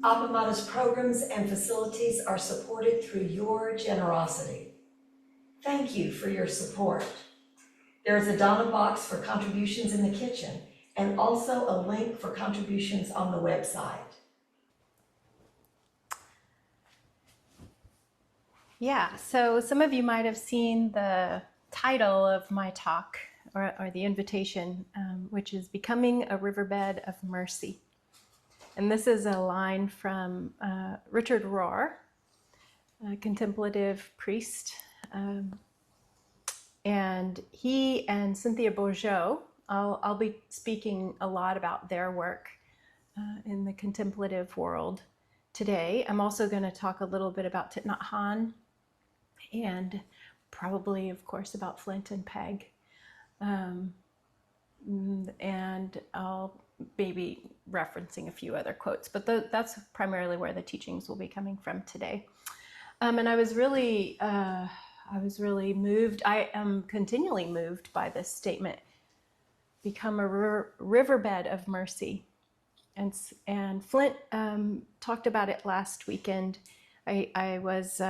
Appamada's programs and facilities are supported through your generosity. Thank you for your support. There is a Dharma box for contributions in the kitchen and also a link for contributions on the website. Yeah, so some of you might have seen the title of my talk or the invitation, which is Becoming a Riverbed of Mercy. And this is a line from Richard Rohr, a contemplative priest. And he and Cynthia Bourgeault, I'll be speaking a lot about their work in the contemplative world today. I'm also going to talk a little bit about Thich Nhat Hanh and probably, of course, about Flint and Peg. And I'll maybe referencing a few other quotes, but that's primarily where the teachings will be coming from today. And I was really moved. I am continually moved by this statement, become a riverbed of mercy. And Flint talked about it last weekend. I was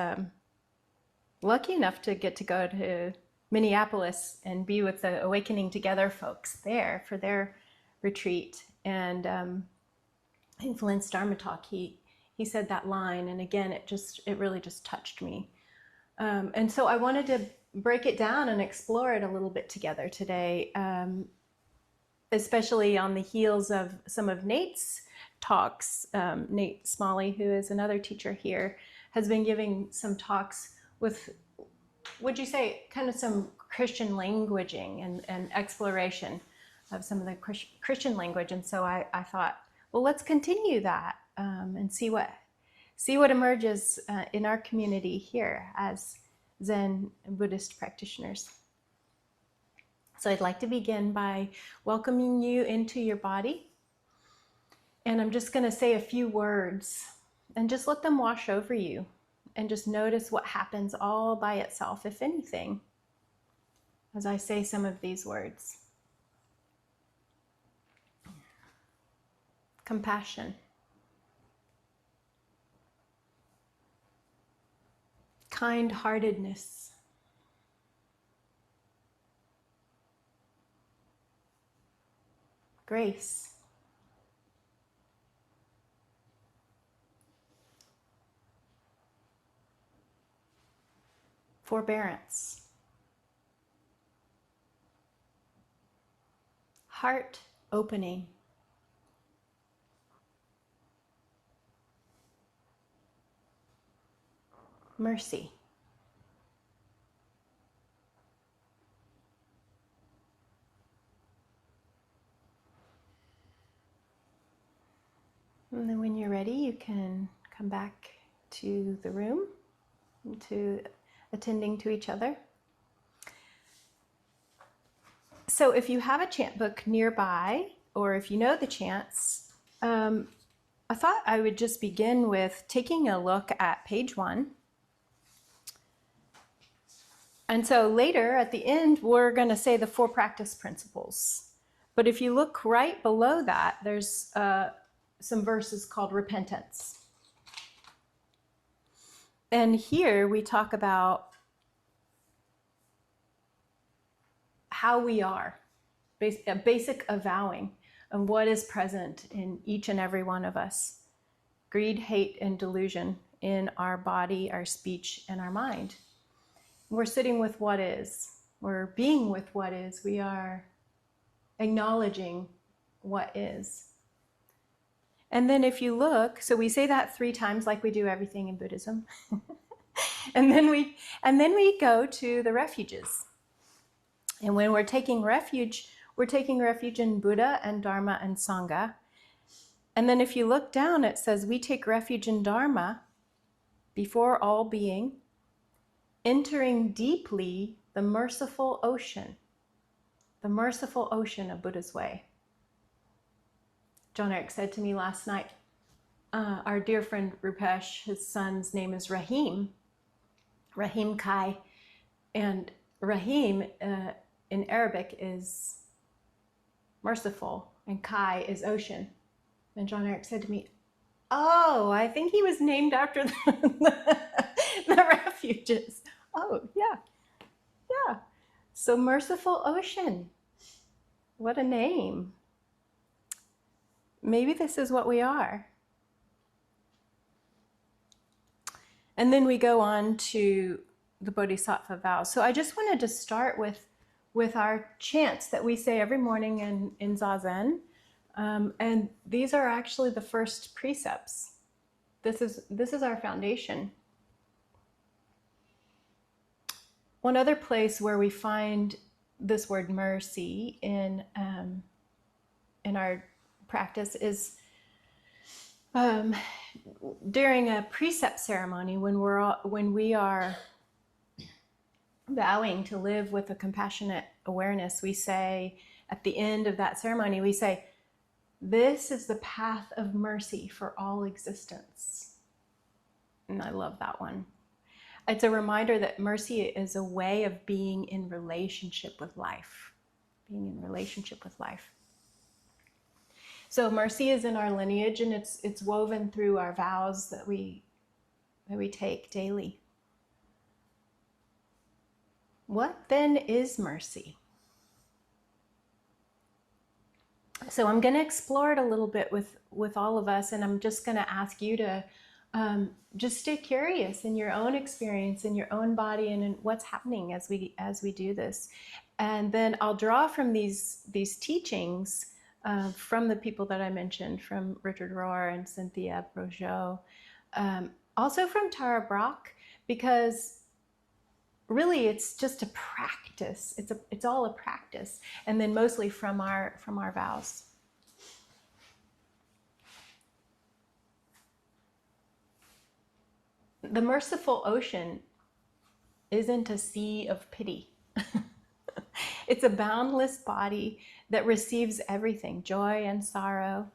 lucky enough to get to go to Minneapolis and be with the Awakening Together folks there for their retreat. And in Flint's Dharma talk, he said that line, and again, it really just touched me. And so I wanted to break it down and explore it a little bit together today, especially on the heels of some of Nate's talks. Nate Smalley, who is another teacher here, has been giving some talks with, would you say, kind of some Christian languaging and exploration of some of the Christian language. And so I thought, well, let's continue that and see what emerges in our community here as Zen and Buddhist practitioners. So I'd like to begin by welcoming you into your body. And I'm just going to say a few words and just let them wash over you. And just notice what happens all by itself, if anything, as I say some of these words. Compassion. Kind-heartedness. Grace. Forbearance. Heart opening. Mercy. And then when you're ready, you can come back to the room, to attending to each other. So if you have a chant book nearby, or if you know the chants, I thought I would just begin with taking a look at page 1. And so later at the end, we're going to say the 4 practice principles. But if you look right below that, there's some verses called repentance. And here we talk about how we are, a basic avowing of what is present in each and every one of us. Greed, hate, and delusion in our body, our speech, and our mind. We're sitting with what is. We're being with what is. We are acknowledging what is. And then if you look, so we say that 3 times like we do everything in Buddhism. and then we go to the refuges. And when we're taking refuge in Buddha and Dharma and Sangha. And then if you look down, it says we take refuge in Dharma before all being, entering deeply the merciful ocean of Buddha's way. John Eric said to me last night, our dear friend Rupesh, his son's name is Rahim Kai, and Rahim in Arabic is merciful, and Kai is ocean. And John Eric said to me, Oh, I think he was named after the refuges. Oh, yeah, yeah. So Merciful Ocean. What a name. Maybe this is what we are. And then we go on to the Bodhisattva vows. So I just wanted to start with our chants that we say every morning in Zazen. And these are actually the first precepts. This is our foundation. One other place where we find this word mercy in our practice is during a precept ceremony when we are vowing to live with a compassionate awareness. We say at the end of that ceremony, we say, "This is the path of mercy for all existence." And I love that one. It's a reminder that mercy is a way of being in relationship with life, being in relationship with life. So mercy is in our lineage, and it's woven through our vows that we take daily. What then is mercy? So I'm going to explore it a little bit with all of us, and I'm just going to ask you to just stay curious in your own experience, in your own body, and in what's happening as we do this. And then I'll draw from these teachings from the people that I mentioned, from Richard Rohr and Cynthia Bourgeault, also from Tara Brach, because really it's just a practice. It's all a practice, and then mostly from our vows. The merciful ocean isn't a sea of pity. It's a boundless body that receives everything, joy and sorrow,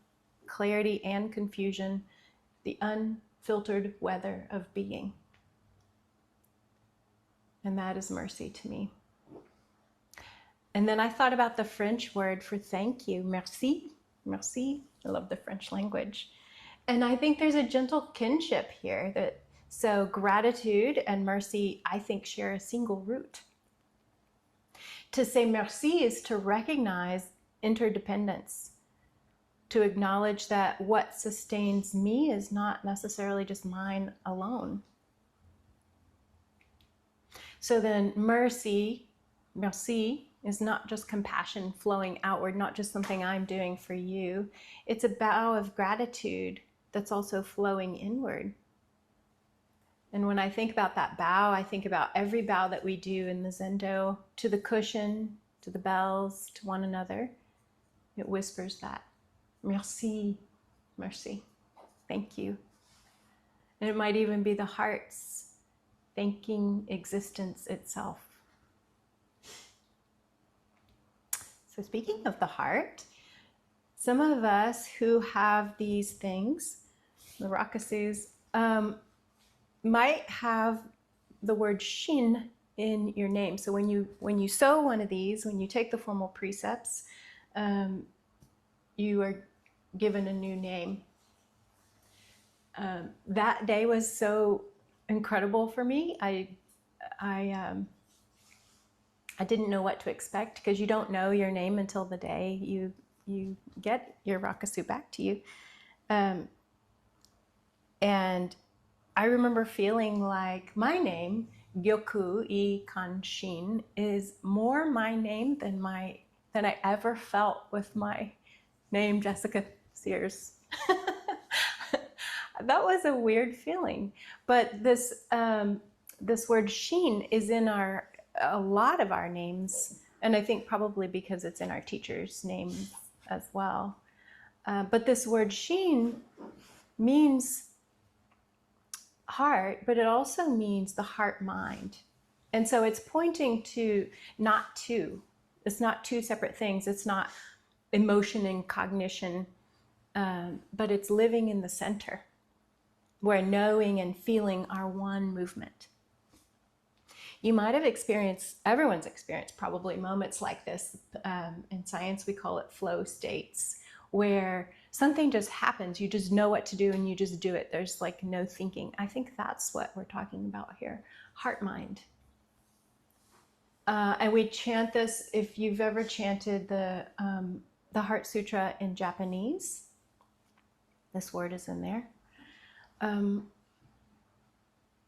clarity and confusion, the unfiltered weather of being. And that is mercy to me. And then I thought about the French word for thank you, merci, merci. I love the French language. And I think there's a gentle kinship here so gratitude and mercy, I think, share a single root. To say merci is to recognize interdependence, to acknowledge that what sustains me is not necessarily just mine alone. So then mercy, merci, is not just compassion flowing outward, not just something I'm doing for you. It's a bow of gratitude that's also flowing inward. And when I think about that bow, I think about every bow that we do in the Zendo, to the cushion, to the bells, to one another. It whispers that. Merci, merci, thank you. And it might even be the heart's thanking existence itself. So speaking of the heart, some of us who have these things, the Rakasus, might have the word shin in your name. So when you sew one of these, when you take the formal precepts, you are given a new name. That day was so incredible for me. I didn't know what to expect, because you don't know your name until the day you get your Rakasu back to you. And I remember feeling like my name, Gyoku I Kanshin, is more my name than I ever felt with my name, Jessica Sears. That was a weird feeling. But this word shin is in a lot of our names, and I think probably because it's in our teachers' names as well. But this word shin means heart, but it also means the heart mind. And so it's pointing to not two. It's not two separate things. It's not emotion and cognition, but it's living in the center, where knowing and feeling are one movement. You might have experienced, everyone's experienced probably moments like this. In science, we call it flow states, where Something just happens. You just know what to do and you just do it. There's like no thinking. I think that's what we're talking about here. Heart mind. And we chant this, if you've ever chanted the Heart Sutra in Japanese, this word is in there.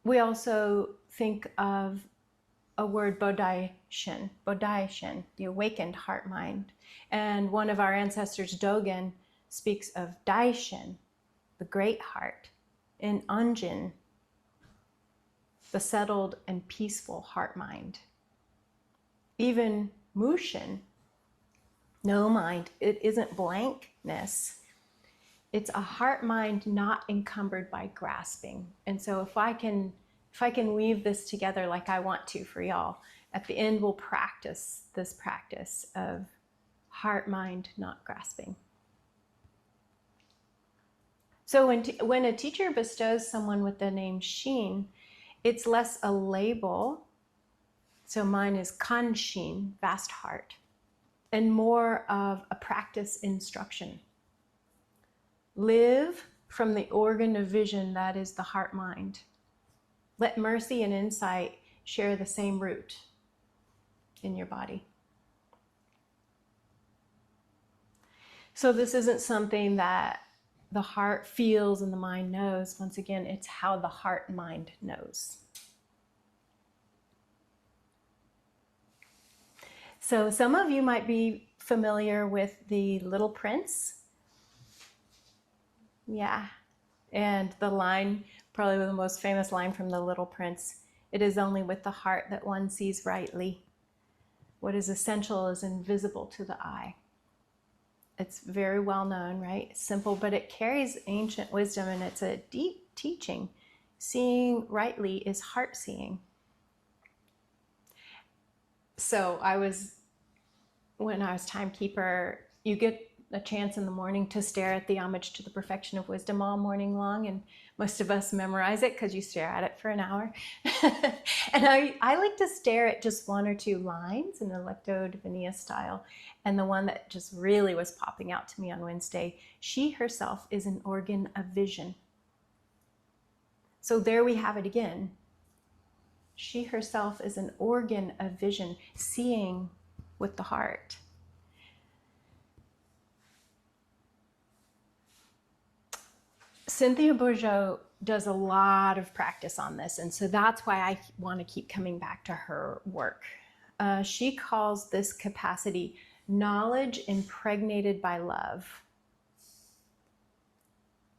We also think of a word Bodai-shin, the awakened heart mind. And one of our ancestors, Dogen, speaks of Daishin, the great heart, and Anjin, the settled and peaceful heart mind. Even Mushin, no mind, it isn't blankness. It's a heart mind not encumbered by grasping. And so if I can weave this together like I want to for y'all, at the end we'll practice this practice of heart mind not grasping. So when a teacher bestows someone with the name Shin, it's less a label. So mine is Kanshin, vast heart, and more of a practice instruction. Live from the organ of vision that is the heart mind. Let mercy and insight share the same root in your body. So this isn't something that the heart feels and the mind knows. Once again, it's how the heart mind knows. So some of you might be familiar with the Little Prince. Yeah, and the line, probably the most famous line from the Little Prince, it is only with the heart that one sees rightly. What is essential is invisible to the eye. It's very well known, right? It's simple, but it carries ancient wisdom and it's a deep teaching. Seeing rightly is heart seeing. So when I was timekeeper, you get a chance in the morning to stare at the homage to the perfection of wisdom all morning long, and most of us memorize it because you stare at it for an hour. And I like to stare at just one or two lines in Electo Divina style, and the one that just really was popping out to me on Wednesday, she herself is an organ of vision. So there we have it again. She herself is an organ of vision, seeing with the heart. Cynthia Bourgeault does a lot of practice on this, and so that's why I want to keep coming back to her work. She calls this capacity knowledge impregnated by love.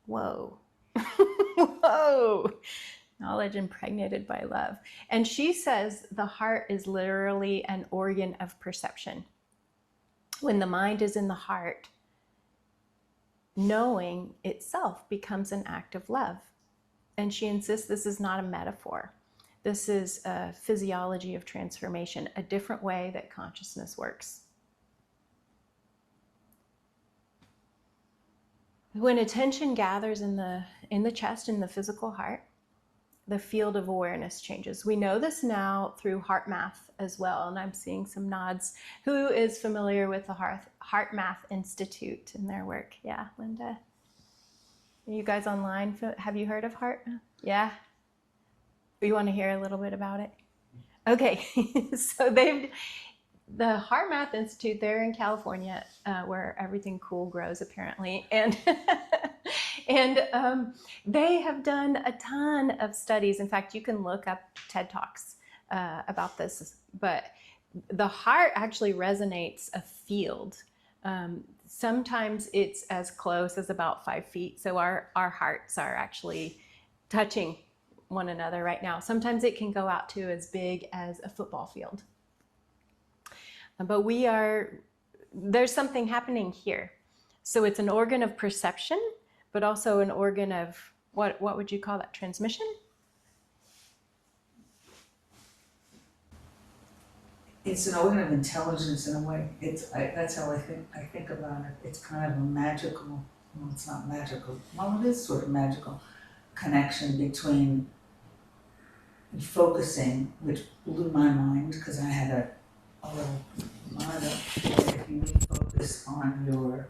Whoa. Whoa. Knowledge impregnated by love. And she says the heart is literally an organ of perception. When the mind is in the heart, knowing itself becomes an act of love. And she insists this is not a metaphor. This is a physiology of transformation, a different way that consciousness works. When attention gathers in the chest, in the physical heart, the field of awareness changes. We know this now through heart math as well, and I'm seeing some nods. Who is familiar with the Heart Math Institute and their work? Yeah, Linda. Are you guys online? Have you heard of Heart Math? Yeah? You want to hear a little bit about it? Okay, so the Heart Math Institute, they're in California, where everything cool grows apparently, and they have done a ton of studies. In fact, you can look up TED Talks about this, but the heart actually resonates a field. Sometimes it's as close as about 5 feet, so our hearts are actually touching one another right now. Sometimes it can go out to as big as a football field. But there's something happening here. So it's an organ of perception, but also an organ of, what would you call that, transmission? It's an organ of intelligence in a way. That's how I think about it. It's kind of a magical, well, it's not magical, well, it is sort of magical connection between focusing, which blew my mind because I had a little motto, if you focus on your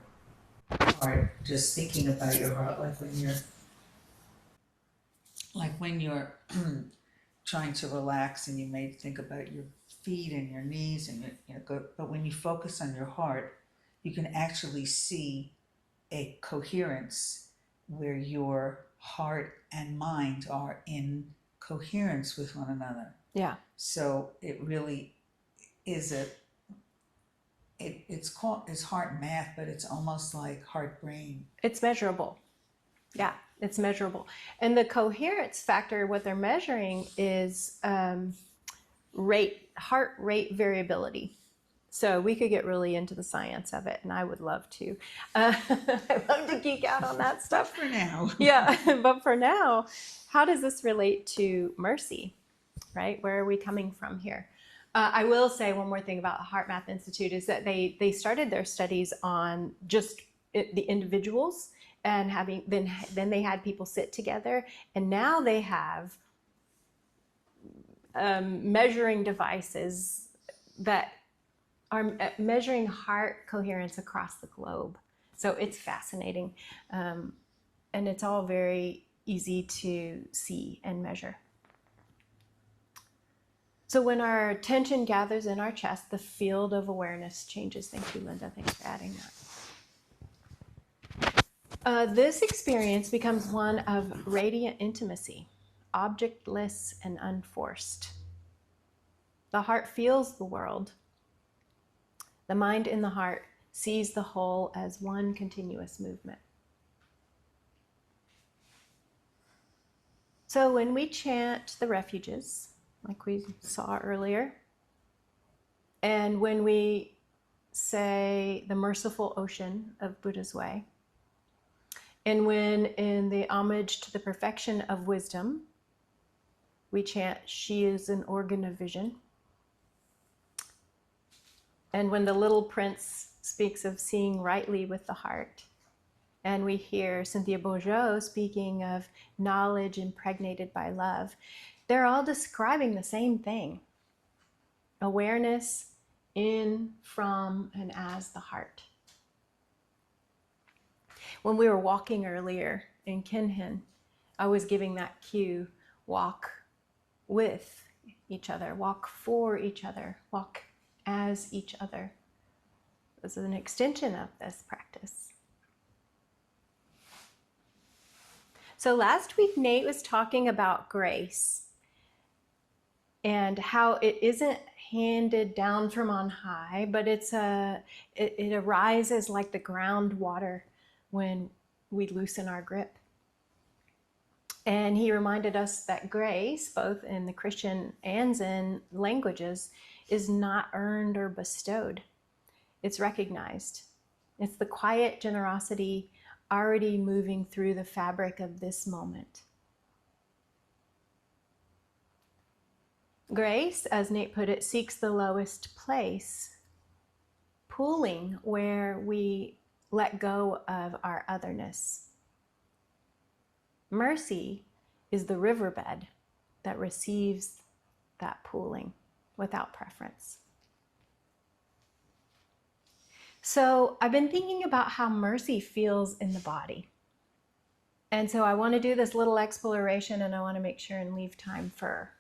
heart, just thinking about your heart, like when you're trying to relax and you may think about your feet and your knees and but when you focus on your heart, you can actually see a coherence where your heart and mind are in coherence with one another. Yeah. So it really is it's heart math, but it's almost like heart brain. It's measurable. Yeah, it's measurable. And the coherence factor, what they're measuring is heart rate variability. So we could get really into the science of it, and I would love to. I love to geek out on that stuff. For now. Yeah, but for now, how does this relate to mercy, right? Where are we coming from here? I will say one more thing about the Heart Math Institute is that they started their studies on just the individuals, and then they had people sit together, and now they have measuring devices that are measuring heart coherence across the globe. So it's fascinating, and it's all very easy to see and measure. So when our attention gathers in our chest, the field of awareness changes. Thank you, Linda. Thanks for adding that. This experience becomes one of radiant intimacy, objectless and unforced. The heart feels the world. The mind in the heart sees the whole as one continuous movement. So when we chant the refuges, like we saw earlier, and when we say the merciful ocean of Buddha's way, and when in the homage to the perfection of wisdom, we chant, she is an organ of vision. And when the little prince speaks of seeing rightly with the heart, and we hear Cynthia Bourgeault speaking of knowledge impregnated by love, they're all describing the same thing. Awareness in, from, and as the heart. When we were walking earlier in Kinhin, I was giving that cue, walk with each other, walk for each other, walk as each other. This is an extension of this practice. So last week, Nate was talking about grace and how it isn't handed down from on high, but it arises like the groundwater when we loosen our grip. And he reminded us that grace, both in the Christian and Zen languages, is not earned or bestowed. It's recognized. It's the quiet generosity already moving through the fabric of this moment. Grace, as Nate put it, seeks the lowest place, pooling where we let go of our otherness. Mercy is the riverbed that receives that pooling without preference. So I've been thinking about how mercy feels in the body. And so I want to do this little exploration, and I want to make sure and leave time for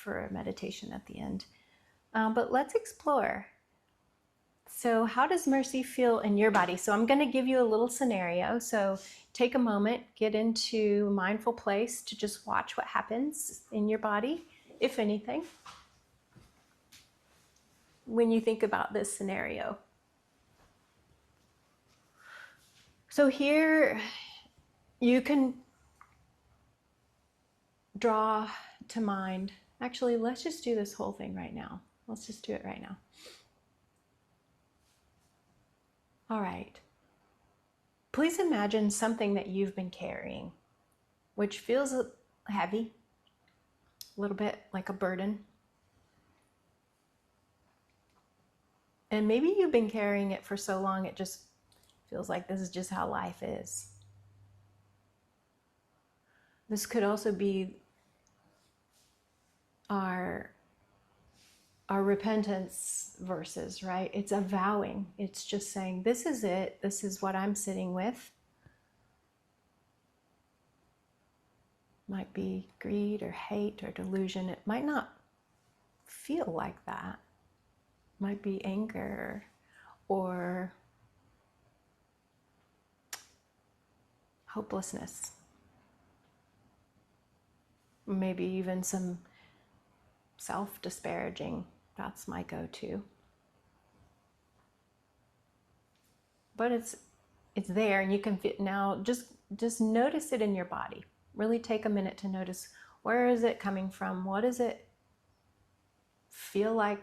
a meditation at the end. But let's explore. So how does mercy feel in your body? So I'm going to give you a little scenario. So take a moment, get into a mindful place to just watch what happens in your body, if anything, when you think about this scenario. So here you can draw to mind, actually, let's just do this whole thing right now. Let's just do it right now. All right. Please imagine something that you've been carrying, which feels heavy, a little bit like a burden. And maybe you've been carrying it for so long, it just feels like this is just how life is. This could also be our our repentance verses, right? It's avowing. It's just saying, this is it. This is what I'm sitting with. Might be greed or hate or delusion. It might not feel like that. Might be anger or hopelessness. Maybe even some self-disparaging. That's my go-to. But it's there, and you can fit now. Just notice it in your body. Really take a minute to notice, where is it coming from? What does it feel like?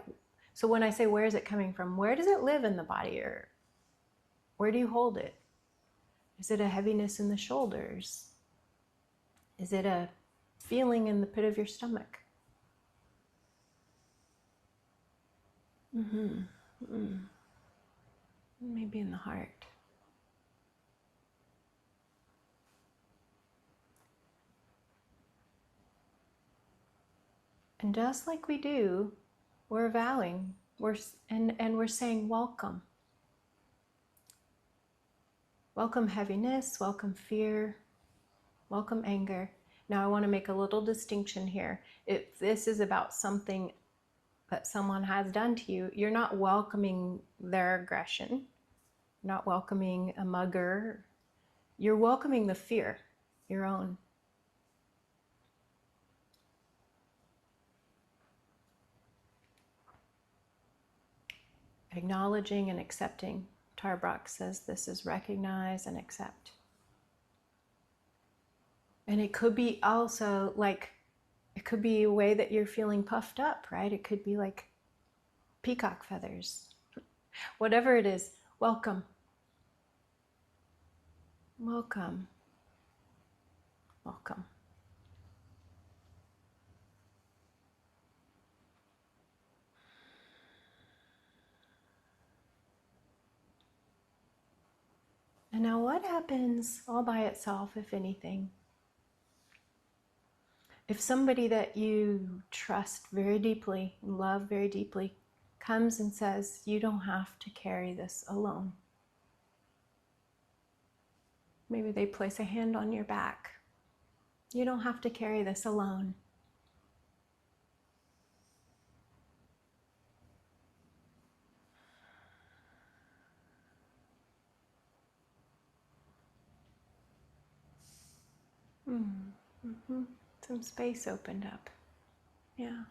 So when I say where is it coming from, where does it live in the body, or where do you hold it? Is it a heaviness in the shoulders? Is it a feeling in the pit of your stomach? Maybe in the heart. And just like we do, we're vowing, we're saying welcome. Welcome heaviness, welcome fear, welcome anger. Now I want to make a little distinction here. If this is about something that someone has done to you, you're not welcoming their aggression, not welcoming a mugger. You're welcoming the fear, your own. Acknowledging and accepting. Tarbrock says this is recognize and accept. And it could be also like, it could be a way that you're feeling puffed up, right? It could be like peacock feathers. Whatever it is, welcome. Welcome. Welcome. And now what happens all by itself, if anything? If somebody that you trust very deeply, love very deeply, comes and says, you don't have to carry this alone. Maybe they place a hand on your back. You don't have to carry this alone. Mm-hmm. Some space opened up. Yeah.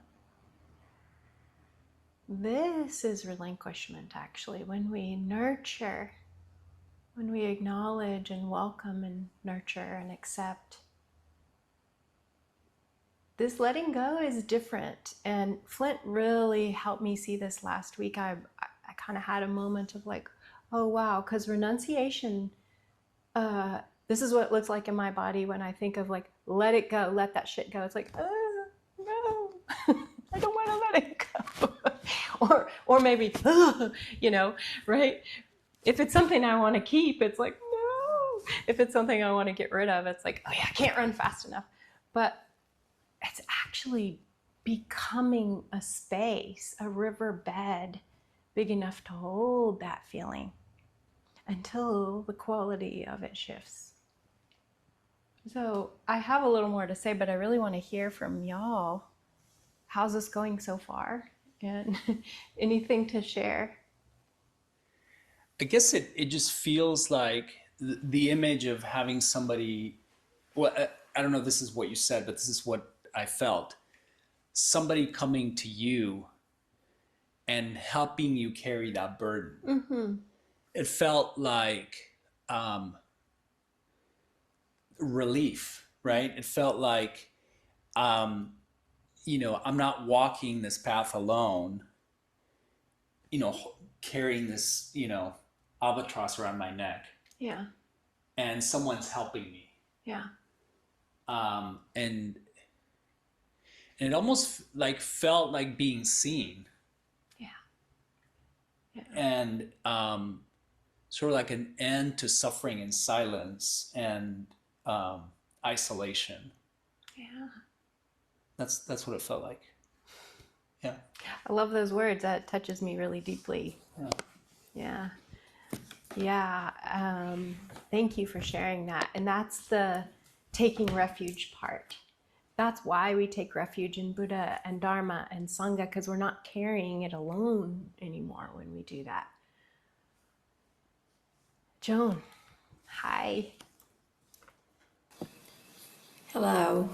This is relinquishment, actually, when we nurture, when we acknowledge and welcome and nurture and accept. This letting go is different. And Flint really helped me see this last week. I kind of had a moment of like, oh, wow, because renunciation, this is what it looks like in my body when I think of like, let it go, let that shit go. It's like, no, I don't want to let it go. or maybe, you know, right? If it's something I want to keep, it's like, no. If it's something I want to get rid of, it's like, oh yeah, I can't run fast enough. But it's actually becoming a space, a riverbed big enough to hold that feeling until the quality of it shifts. So I have a little more to say, but I really want to hear from y'all. How's this going so far? And anything to share? I guess it just feels like the image of having somebody, well, I don't know if this is what you said, but this is what I felt. Somebody coming to you and helping you carry that burden. Mm-hmm. It felt like relief, right? It felt like, you know, I'm not walking this path alone, you know, carrying this, you know, albatross around my neck. Yeah. And someone's helping me. Yeah. And it almost like felt like being seen. Yeah. Yeah. And sort of like an end to suffering and silence and isolation. Yeah. That's what it felt like. Yeah. I love those words. That touches me really deeply. Yeah. Yeah. Thank you for sharing that. And that's the taking refuge part. That's why we take refuge in Buddha and Dharma and Sangha, because we're not carrying it alone anymore when we do that. Joan, hi. Hello.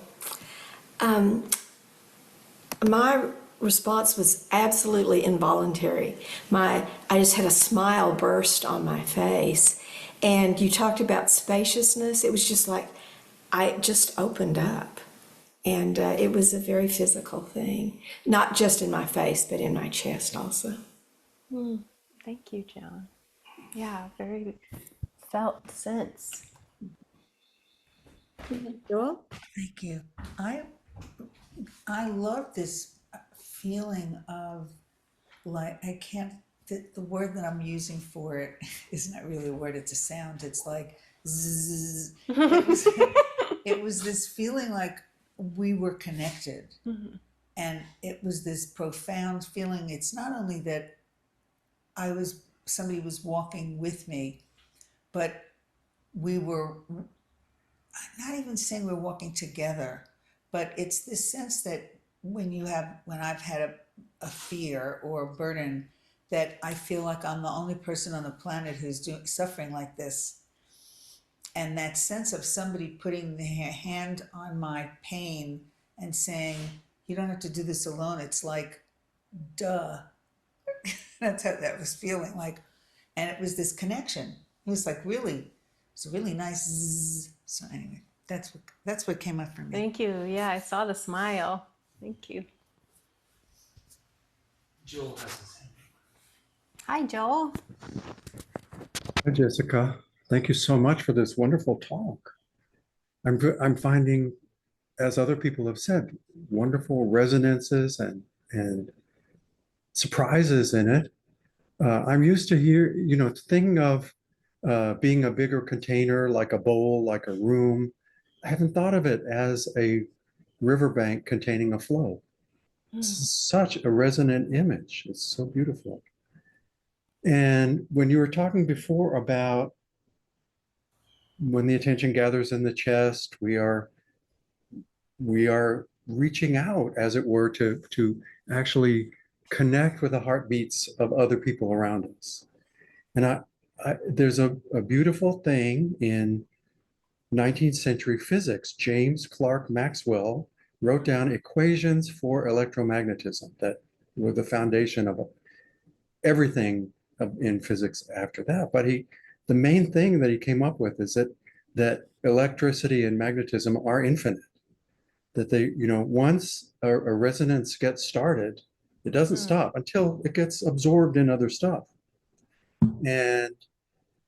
My response was absolutely involuntary. I just had a smile burst on my face. And you talked about spaciousness. It was just like I just opened up. And it was a very physical thing, not just in my face, but in my chest also. Thank you, Joan. Yeah, very felt sense. Joel? Thank you. I love this feeling of like, I can't, the word that I'm using for it is not really a word, it's a sound. It's like zzz. It was this feeling like we were connected. And it was this profound feeling. It's not only that somebody was walking with me, but we were not even saying we're walking together, but it's this sense that when I've had a fear or a burden, that I feel like I'm the only person on the planet who's suffering like this. And that sense of somebody putting their hand on my pain and saying, you don't have to do this alone. It's like, duh. That's how that was feeling like. And it was this connection. It was like it's a really nice zzz. So anyway, that's what came up for me. Thank you. Yeah, I saw the smile. Thank you. Joel has his hand. Hi, Joel. Hi, Jessica. Thank you so much for this wonderful talk. I'm finding, as other people have said, wonderful resonances and surprises in it. I'm used to thinking of being a bigger container, like a bowl, like a room. I haven't thought of it as a riverbank containing a flow. It's such a resonant image. It's so beautiful. And when you were talking before about when the attention gathers in the chest, we are reaching out, as it were, to actually connect with the heartbeats of other people around us. And there's a beautiful thing in 19th century physics. James Clerk Maxwell wrote down equations for electromagnetism that were the foundation of everything in physics after that. But the main thing that he came up with is that electricity and magnetism are infinite. That once a resonance gets started, it doesn't stop until it gets absorbed in other stuff. And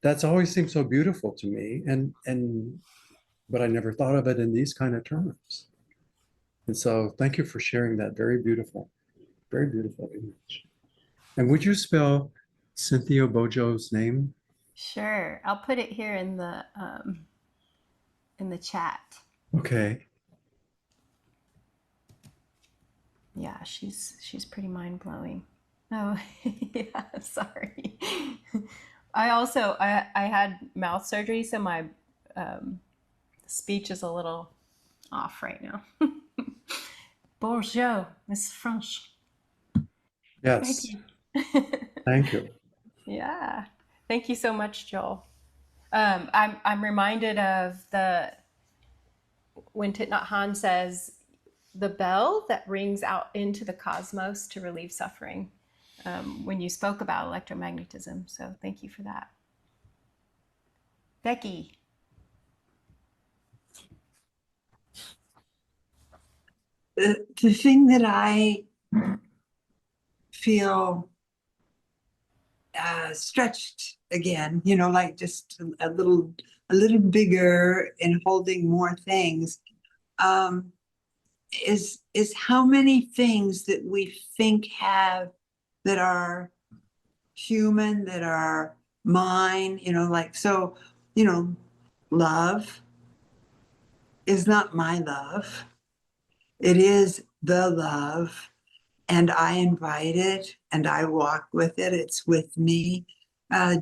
that's always seemed so beautiful to me. But I never thought of it in these kind of terms. And so thank you for sharing that very beautiful image. And would you spell Cynthia Bourgeault's name? Sure. I'll put it here in the chat. Okay. Yeah, she's pretty mind-blowing. Oh, yeah, sorry. I had mouth surgery, so my speech is a little off right now. Bonjour, Miss French. Yes. Thank you. Yeah. Thank you so much, Joel. I'm reminded of when Thich Nhat Hanh says, the bell that rings out into the cosmos to relieve suffering, when you spoke about electromagnetism. So thank you for that. Becky. The thing that I feel stretched again, like just a little bigger and holding more things, is how many things that we think that are human, that are mine, love is not my love. It is the love. and I invite it and I walk with it. It's with me.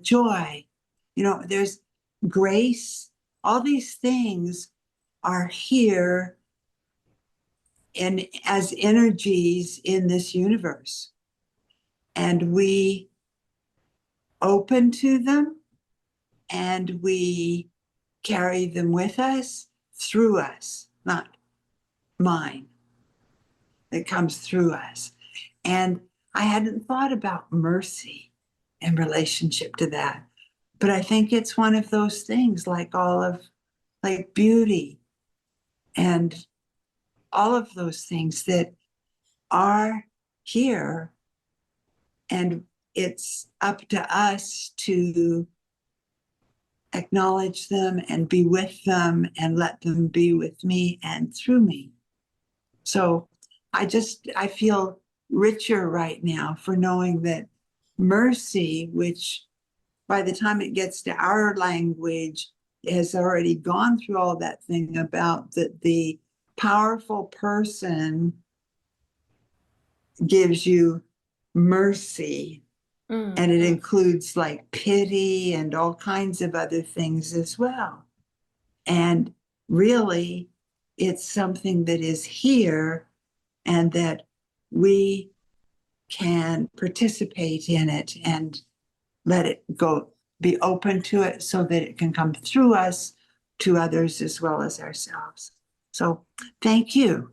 Joy, there's grace. All these things are here and as energies in this universe. And we open to them and we carry them with us, through us, not mine. It comes through us. And I hadn't thought about mercy in relationship to that. But I think it's one of those things like beauty and all of those things that are here. And it's up to us to acknowledge them and be with them and let them be with me and through me. So I feel richer right now for knowing that mercy, which by the time it gets to our language, has already gone through all that thing about that the powerful person gives you mercy. And it includes like pity and all kinds of other things as well. And really, it's something that is here and that we can participate in it and let it go, be open to it so that it can come through us to others as well as ourselves. So thank you.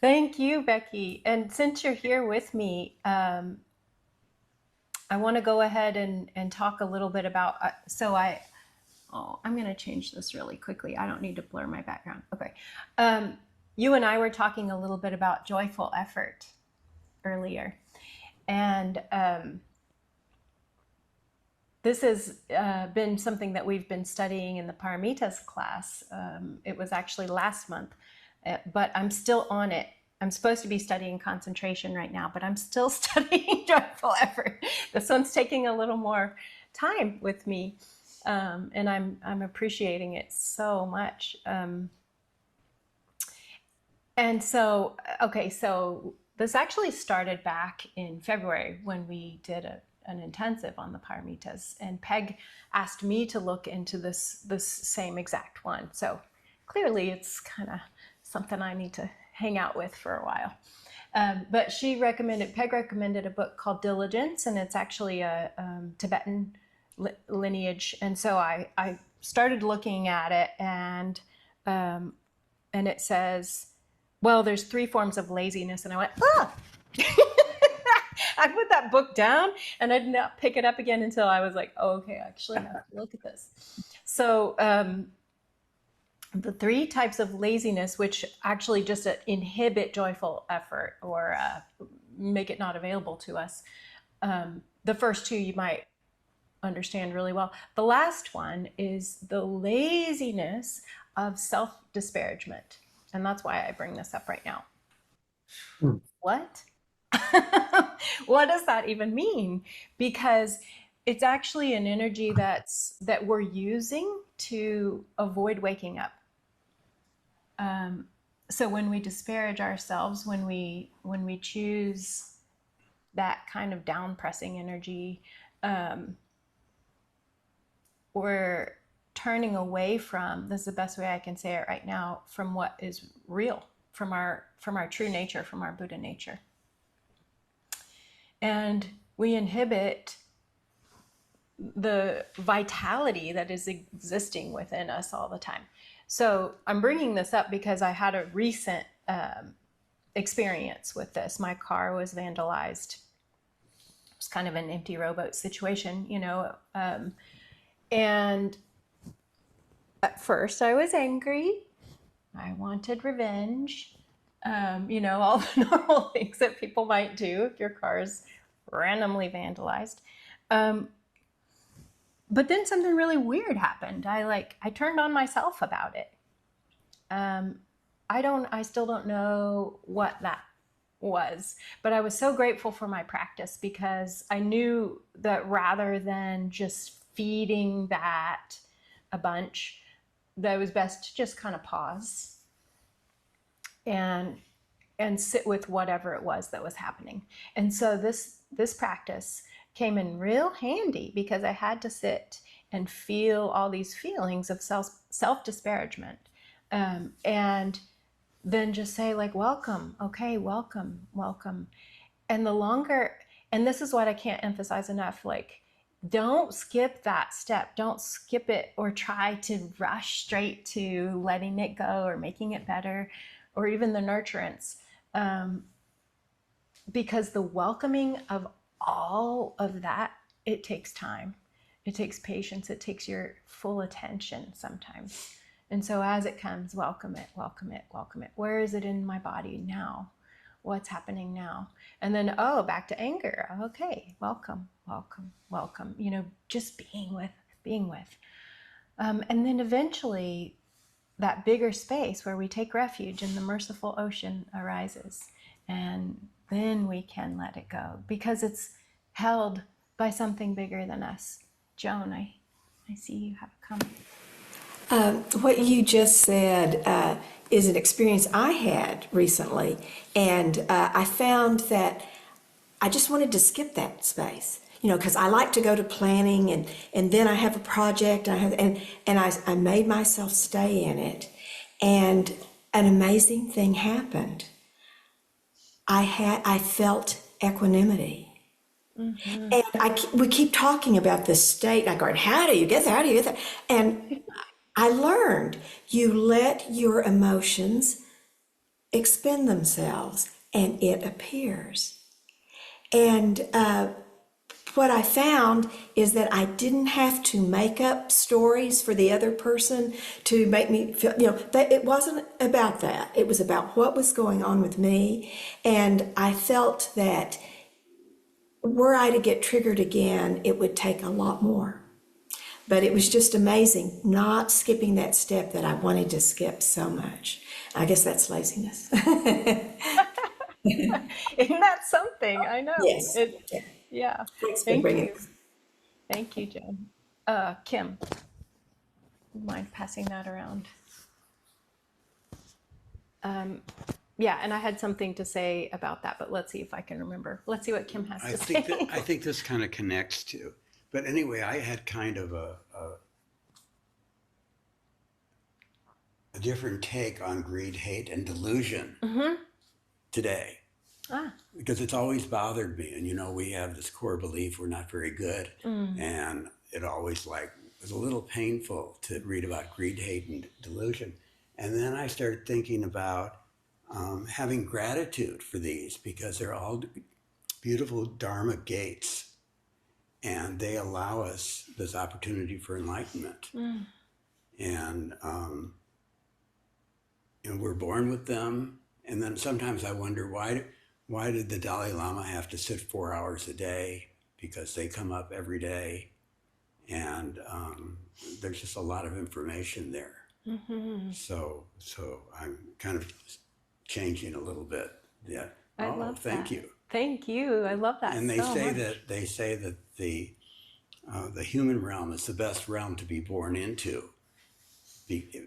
Thank you, Becky. And since you're here with me, I want to go ahead and talk a little bit about, I'm going to change this really quickly. I don't need to blur my background. Okay. You and I were talking a little bit about joyful effort earlier. And this has been something that we've been studying in the Paramitas class. It was actually last month. But I'm still on it. I'm supposed to be studying concentration right now, but I'm still studying joyful effort. This one's taking a little more time with me, and I'm appreciating it so much. And so, okay, so this actually started back in February when we did an intensive on the Paramitas, and Peg asked me to look into this same exact one. So clearly, it's kind of something I need to hang out with for a while. But Peg recommended a book called Diligence, and it's actually a Tibetan lineage. And so I started looking at it, and it says, well, there's 3 forms of laziness. And I went, I put that book down and I did not pick it up again until I was like, oh, okay, I actually have to look at this. So, the 3 types of laziness, which actually just inhibit joyful effort or make it not available to us. The first 2 you might understand really well. The last one is the laziness of self-disparagement. And that's why I bring this up right now. What? What does that even mean? Because it's actually an energy that we're using to avoid waking up. So when we disparage ourselves, when we choose that kind of down pressing energy, we're turning away from, this is the best way I can say it right now, from what is real, from our true nature, from our Buddha nature. And we inhibit the vitality that is existing within us all the time. So I'm bringing this up because I had a recent experience with this. My car was vandalized. It was kind of an empty rowboat situation, and at first I was angry. I wanted revenge, all the normal things that people might do if your car is randomly vandalized. But then something really weird happened. I turned on myself about it. I still don't know what that was, but I was so grateful for my practice because I knew that rather than just feeding that a bunch, that it was best to just kind of pause and and sit with whatever it was that was happening. And so this practice came in real handy because I had to sit and feel all these feelings of self disparagement, and then just say like, welcome, okay, welcome, welcome. And the longer, and this is what I can't emphasize enough, like, don't skip that step. Don't skip it or try to rush straight to letting it go or making it better, or even the nurturance. Because the welcoming of all of that, it takes time. It takes patience. It takes your full attention sometimes. And so as it comes, welcome it, welcome it, welcome it. Where is it in my body now? What's happening now? And then, oh, back to anger. Okay, welcome, welcome, welcome. You know, just being with. And then eventually that bigger space where we take refuge in the merciful ocean arises. And then we can let it go because it's held by something bigger than us. Joan, I see you have a comment. What you just said is an experience I had recently, and I found that I just wanted to skip that space, you know, because I like to go to planning, and then I have a project, and I made myself stay in it, and an amazing thing happened. I felt equanimity. Mm-hmm. And we keep talking about this state. I go, how do you get there? How do you get there? And I learned you let your emotions expend themselves and it appears. And what I found is that I didn't have to make up stories for the other person to make me feel, you know, that it wasn't about that. It was about what was going on with me. And I felt that were I to get triggered again, it would take a lot more. But it was just amazing not skipping that step that I wanted to skip so much. I guess that's laziness. Isn't that something? I know. Yes. Yeah. Thanks for Thank bringing you. Thank you, Joan. Kim, mind passing that around? Yeah, and I had something to say about that, but let's see if I can remember. Let's see what Kim has to say. I think this kind of connects to. But anyway, I had kind of a different take on greed, hate, and delusion today. Because it's always bothered me. And, you know, we have this core belief we're not very good. And it always was a little painful to read about greed, hate, and delusion. And then I started thinking about having gratitude for these because they're all beautiful Dharma gates. And they allow us this opportunity for enlightenment. And we're born with them. And then sometimes I wonder, why did the Dalai Lama have to sit 4 hours a day? Because they come up every day. And there's just a lot of information there. So I'm kind of changing a little bit. Yeah. I love that. Thank you. Thank you. I love that. And they so say much. that the human realm is the best realm to be born into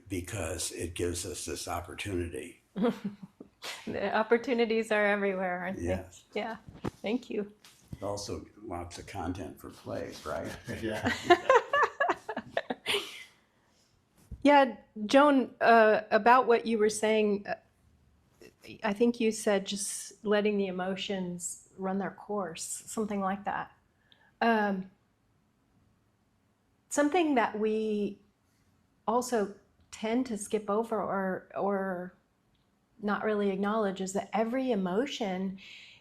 because it gives us this opportunity. The opportunities are everywhere, aren't Yes. they? Yeah. Thank you. Also, lots of content for plays, right? Yeah. Yeah, Joan, about what you were saying, I think you said just letting the emotions run their course, something like that. Something that we also tend to skip over or not really acknowledge is that every emotion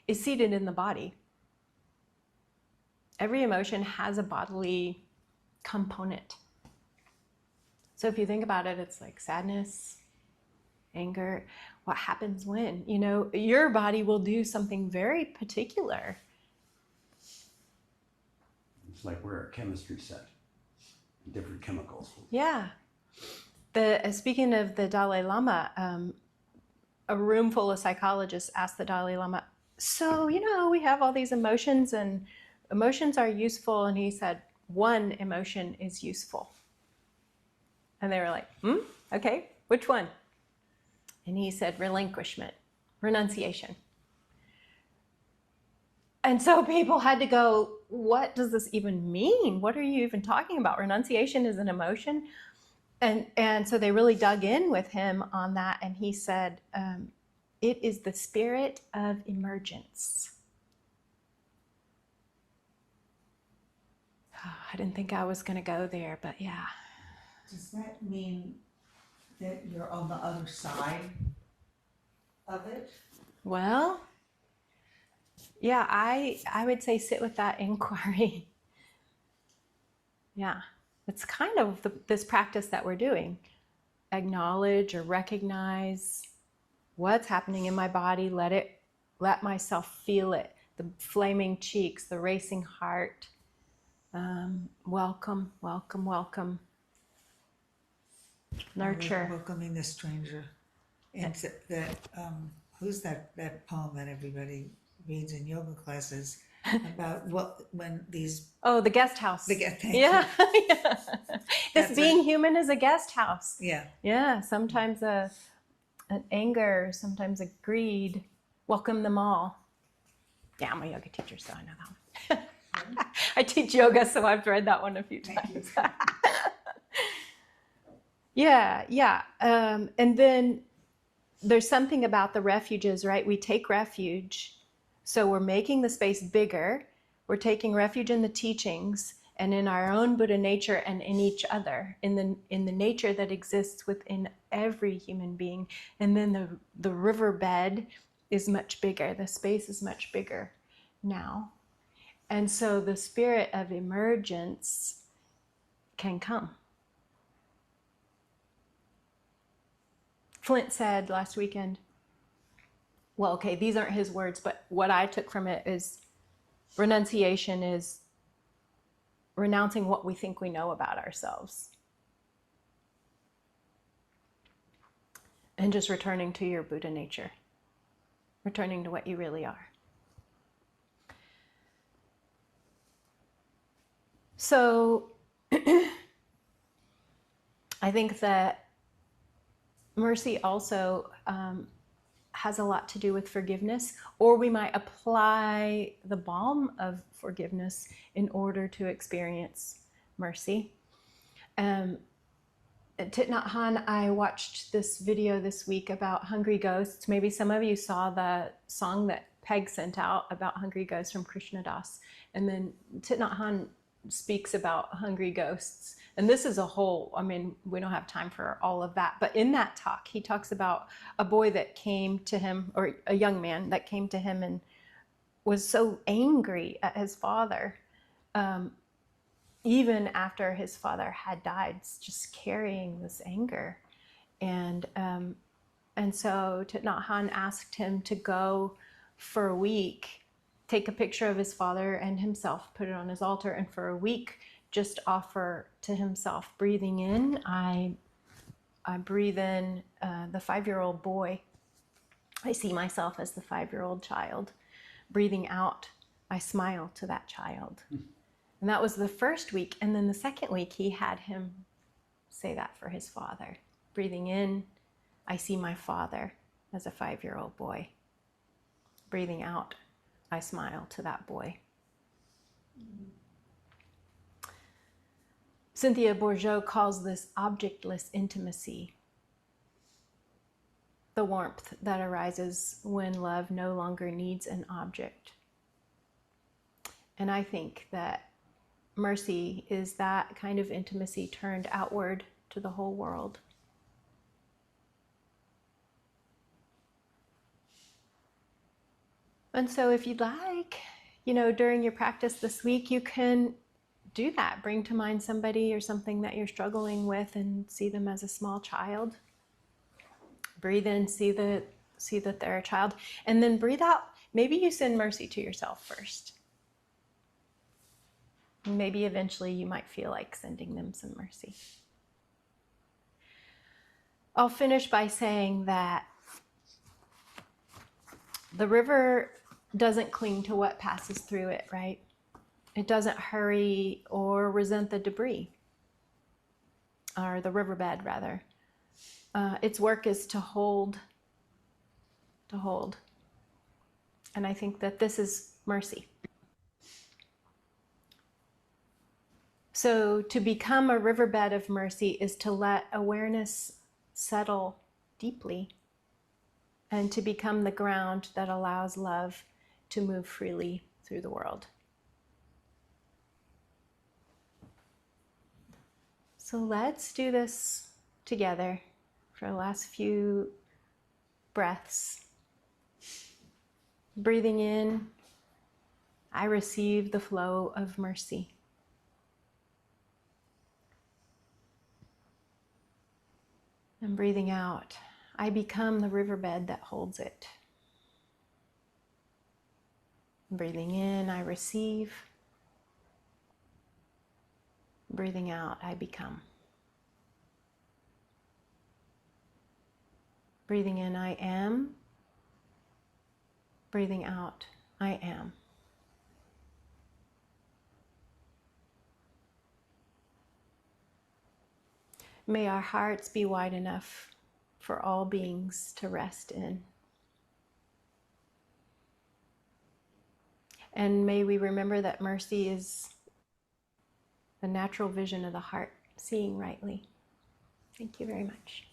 is seated in the body. Every emotion has a bodily component. So if you think about it, it's like sadness, anger. What happens when? You know, your body will do something very particular. It's like we're a chemistry set, different chemicals. Yeah. Speaking of the Dalai Lama, a room full of psychologists asked the Dalai Lama, so, you know, we have all these emotions and emotions are useful. And he said, one emotion is useful. And they were like, okay, which one? And he said, relinquishment. renunciation. And so people had to go, what does this even mean? What are you even talking about? Renunciation is an emotion. And so they really dug in with him on that. And he said, it is the spirit of emergence. Oh, I didn't think I was going to go there, but yeah. Does that mean that you're on the other side of it? Well, yeah, I would say sit with that inquiry. Yeah, it's kind of this practice that we're doing. Acknowledge or recognize what's happening in my body. Let myself feel it. The flaming cheeks, the racing heart. Welcome, welcome, welcome. Nurture. Welcoming the stranger. And that, who's that poem that everybody reads in yoga classes about when these. Oh, the guest house. Thank yeah. you. yeah. This being human is a guest house. Yeah. Yeah. Sometimes an anger, sometimes a greed. Welcome them all. Yeah, I'm a yoga teacher, so I know that one. I teach yoga, so I've read that one a few times. yeah. And then there's something about the refuges, right? We take refuge. So we're making the space bigger. We're taking refuge in the teachings and in our own Buddha nature and in each other, in the nature that exists within every human being. And then the riverbed is much bigger. The space is much bigger now. And so the spirit of emergence can come. Flint said last weekend, well, okay, these aren't his words, but what I took from it is renunciation is renouncing what we think we know about ourselves. And just returning to your Buddha nature. Returning to what you really are. So I think that mercy also has a lot to do with forgiveness, or we might apply the balm of forgiveness in order to experience mercy. Thich Nhat Hanh, I watched this video this week about hungry ghosts. Maybe some of you saw the song that Peg sent out about hungry ghosts from Krishna Das. And then Thich Nhat Hanh speaks about hungry ghosts. And this is a whole, I mean, we don't have time for all of that. But in that talk, he talks about a boy that came to him, or a young man that came to him and was so angry at his father, even after his father had died, just carrying this anger. And so Thich Nhat Hanh asked him to go for a week, take a picture of his father and himself, put it on his altar, and for a week just offer to himself, breathing in, I breathe in the 5-year-old boy. I see myself as the 5-year-old child. Breathing out, I smile to that child. And that was the first week. And then the second week, he had him say that for his father. Breathing in, I see my father as a 5-year-old boy. Breathing out, I smile to that boy. Cynthia Bourgeault calls this objectless intimacy, the warmth that arises when love no longer needs an object. And I think that mercy is that kind of intimacy turned outward to the whole world. And so if you'd like, during your practice this week, you can do that. Bring to mind somebody or something that you're struggling with and see them as a small child. Breathe in, see that they're a child. And then breathe out. Maybe you send mercy to yourself first. Maybe eventually you might feel like sending them some mercy. I'll finish by saying that the river doesn't cling to what passes through it, right? It doesn't hurry or resent the debris, or the riverbed rather. Its work is to hold to hold. And I think that this is mercy. So to become a riverbed of mercy is to let awareness settle deeply and to become the ground that allows love to move freely through the world. So let's do this together for the last few breaths. Breathing in, I receive the flow of mercy. And breathing out, I become the riverbed that holds it. Breathing in, I receive. Breathing out, I become. Breathing in, I am. Breathing out, I am. May our hearts be wide enough for all beings to rest in. And may we remember that mercy is a natural vision of the heart, seeing rightly. Thank you very much.